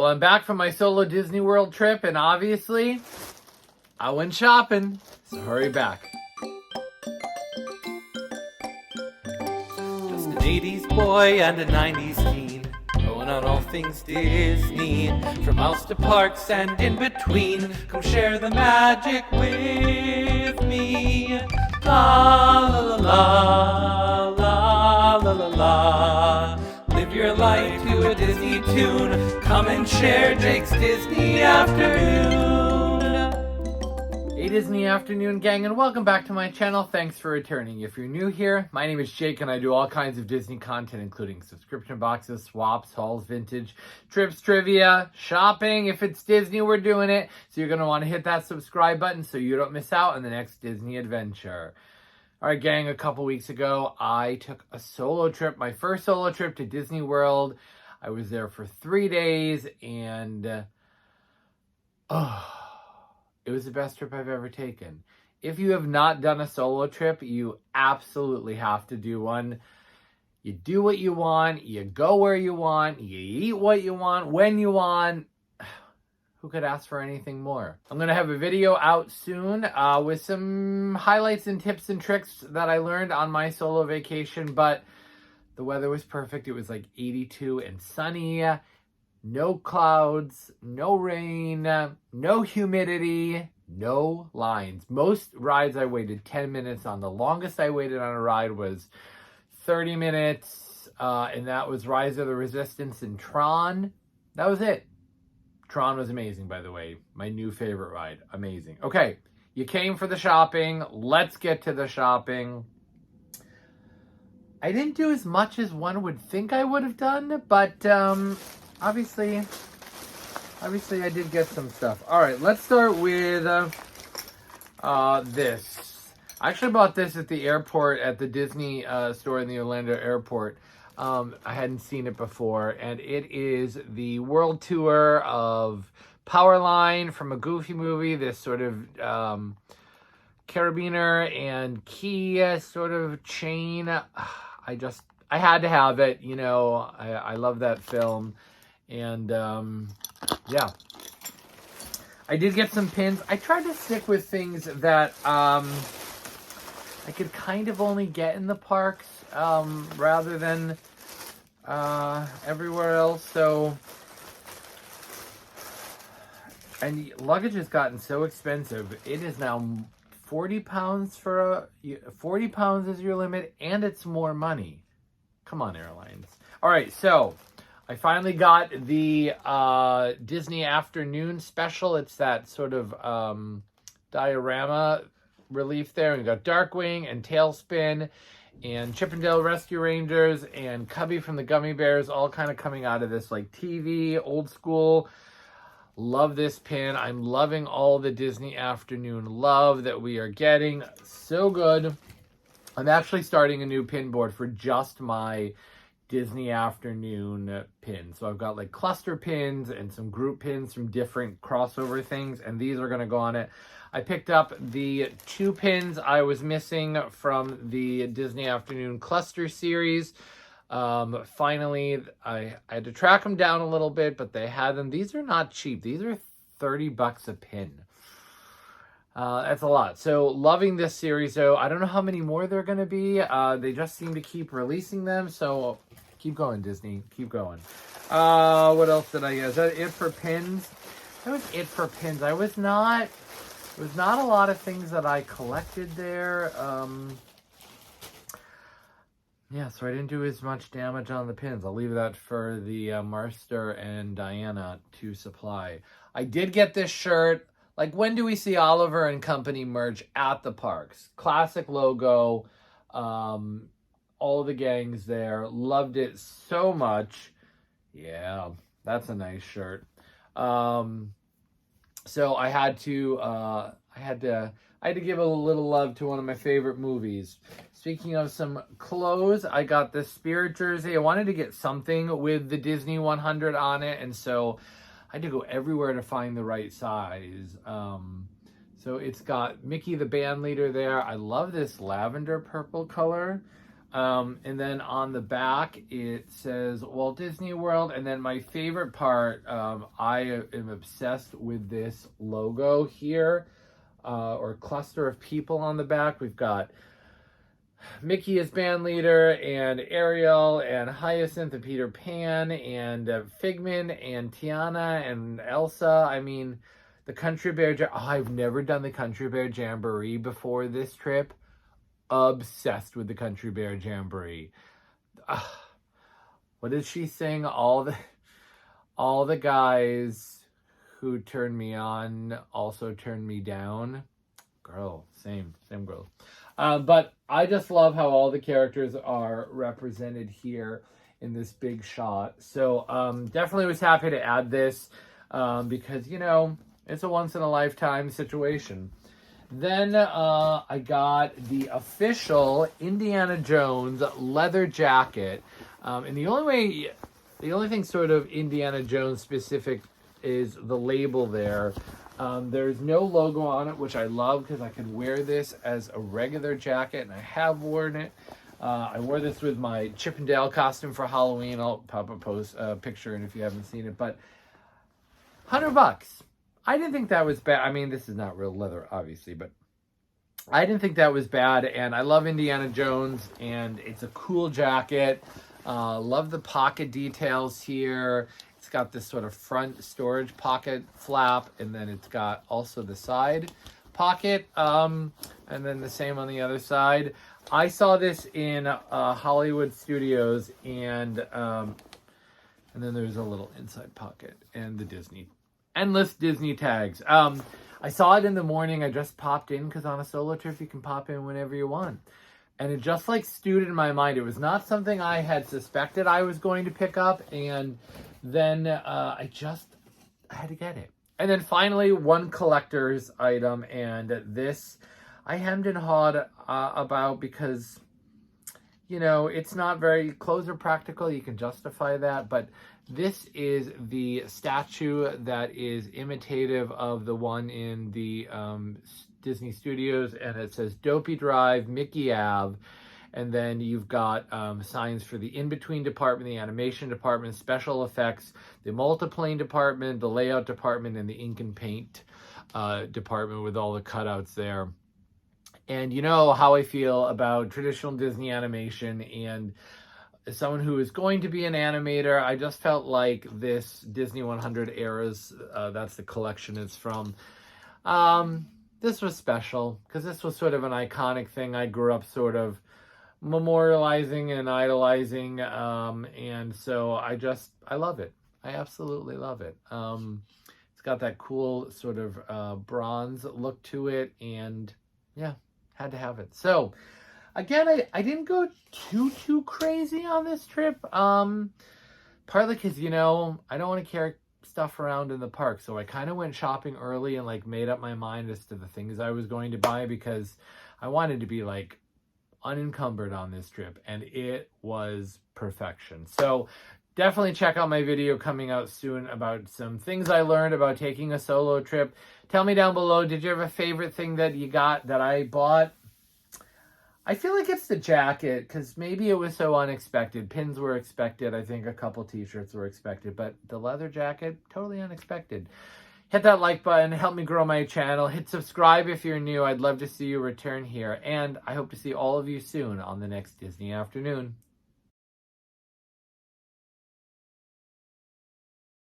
Well, I'm back from my solo Disney World trip, and obviously, I went shopping, so hurry back. Just an 80s boy and a 90s teen, going on all things Disney, from mouse to parks and in between. Come share the magic with me. La la la la la la la la. Live your life to a Disney tune. Come and share Jake's Disney Afternoon. Hey Disney Afternoon gang, and welcome back to my channel. Thanks for returning. If you're new here, my name is Jake and I do all kinds of Disney content, including subscription boxes, swaps, hauls, vintage, trips, trivia, shopping. If it's Disney, we're doing it. So you're going to want to hit that subscribe button so you don't miss out on the next Disney adventure. All right, gang, a couple weeks ago, I took a solo trip, my first solo trip to Disney World. I was there for 3 days, and it was the best trip I've ever taken. If you have not done a solo trip, you absolutely have to do one. You do what you want, you go where you want, you eat what you want, when you want. Who could ask for anything more? I'm going to have a video out soon with some highlights and tips and tricks that I learned on my solo vacation, but the weather was perfect. It was like 82 and sunny, no clouds, no rain, no humidity, no lines. Most rides I waited 10 minutes on. The longest I waited on a ride was 30 minutes, and that was Rise of the Resistance and Tron. That was it. Tron was amazing, by the way. My new favorite ride. Amazing. Okay, you came for the shopping. Let's get to the shopping. I didn't do as much as one would think I would have done, but obviously I did get some stuff. All right, let's start with this. I actually bought this at the airport, at the Disney store in the Orlando airport. I hadn't seen it before, and it is the world tour of Powerline from a Goofy movie, this sort of carabiner and key sort of chain. I had to have it, you know. I love that film, and yeah. I did get some pins. I tried to stick with things that I could kind of only get in the parks rather than everywhere else. So, and luggage has gotten so expensive. It is now 40 pounds for 40 pounds is your limit, and it's more money. Come on, airlines. All right, so I finally got the Disney Afternoon special. It's that sort of diorama relief there. We got Darkwing and Tailspin and Chippendale Rescue Rangers and Cubby from the Gummy Bears, all kind of coming out of this like TV, old school. Love this pin. I'm loving all the Disney Afternoon love that we are getting. So good. I'm actually starting a new pin board for just my Disney Afternoon pins. So I've got like cluster pins and some group pins from different crossover things, and these are going to go on it. I picked up the 2 pins I was missing from the Disney Afternoon cluster series. Finally, I had to track them down a little bit, but they had them. These are not cheap. These are $30 a pin. That's a lot. So loving this series, though. I don't know how many more there are going to be. They just seem to keep releasing them. So keep going, Disney. Keep going. What else did I get? Is that it for pins? That was it for pins. There was not a lot of things that I collected there. Yeah, so I didn't do as much damage on the pins. I'll leave that for the Marster and Diana to supply. I did get this shirt. Like, when do we see Oliver and company merch at the parks? Classic logo. All the gangs there. Loved it so much. Yeah, that's a nice shirt. So I had to give a little love to one of my favorite movies. Speaking of some clothes, I got this Spirit jersey. I wanted to get something with the Disney 100 on it, and so I had to go everywhere to find the right size. So it's got Mickey the band leader there. I love this lavender purple color. And then on the back, it says Walt Disney World. And then my favorite part, I am obsessed with this logo here, or cluster of people on the back. We've got Mickey as band leader, and Ariel, and Hyacinth, and Peter Pan, and Figment, and Tiana, and Elsa. I mean, the Country Bear... I've never done the Country Bear Jamboree before this trip. Obsessed with the Country Bear Jamboree. What did she sing? All the guys who turned me on also turned me down. Girl, same girl. But I just love how all the characters are represented here in this big shot. So definitely was happy to add this because, you know, it's a once-in-a-lifetime situation. Then I got the official Indiana Jones leather jacket. And the only thing sort of Indiana Jones specific is the label there. There's no logo on it, which I love because I can wear this as a regular jacket, and I have worn it. I wore this with my Chip and Dale costume for Halloween. I'll post a picture, and if you haven't seen it, but $100. I didn't think that was bad. I mean, this is not real leather, obviously, but I didn't think that was bad. And I love Indiana Jones, and it's a cool jacket. Love the pocket details here. It's got this sort of front storage pocket flap, and then it's got also the side pocket, and then the same on the other side. I saw this in Hollywood Studios, and then there's a little inside pocket and the endless Disney tags. I saw it in the morning. I just popped in because on a solo trip you can pop in whenever you want. And it just like stewed in my mind. It was not something I had suspected I was going to pick up. And then I had to get it. And then finally, one collector's item. And this I hemmed and hawed about because, you know, it's not very... Clothes are practical. You can justify that. But this is the statue that is imitative of the one in the Disney Studios, and it says Dopey Drive, Mickey Ave, and then you've got signs for the in-between department, the animation department, special effects, the multiplane department, the layout department, and the ink and paint department with all the cutouts there. And you know how I feel about traditional Disney animation, and as someone who is going to be an animator, I just felt like this Disney 100 Eras, that's the collection it's from, this was special because this was sort of an iconic thing I grew up sort of memorializing and idolizing, and so I love it. I absolutely love it. It's got that cool sort of bronze look to it, and yeah, had to have it. So again, I didn't go too crazy on this trip, partly because, you know, I don't want to carry stuff around in the park, so I kind of went shopping early and like made up my mind as to the things I was going to buy because I wanted to be like unencumbered on this trip, and it was perfection. So definitely check out my video coming out soon about some things I learned about taking a solo trip. Tell me down below, did you have a favorite thing that you got that I bought? I feel like it's the jacket because maybe it was so unexpected. Pins were expected. I think a couple t-shirts were expected, but the leather jacket, totally unexpected. Hit that like button. Help me grow my channel. Hit subscribe if you're new. I'd love to see you return here. And I hope to see all of you soon on the next Disney Afternoon.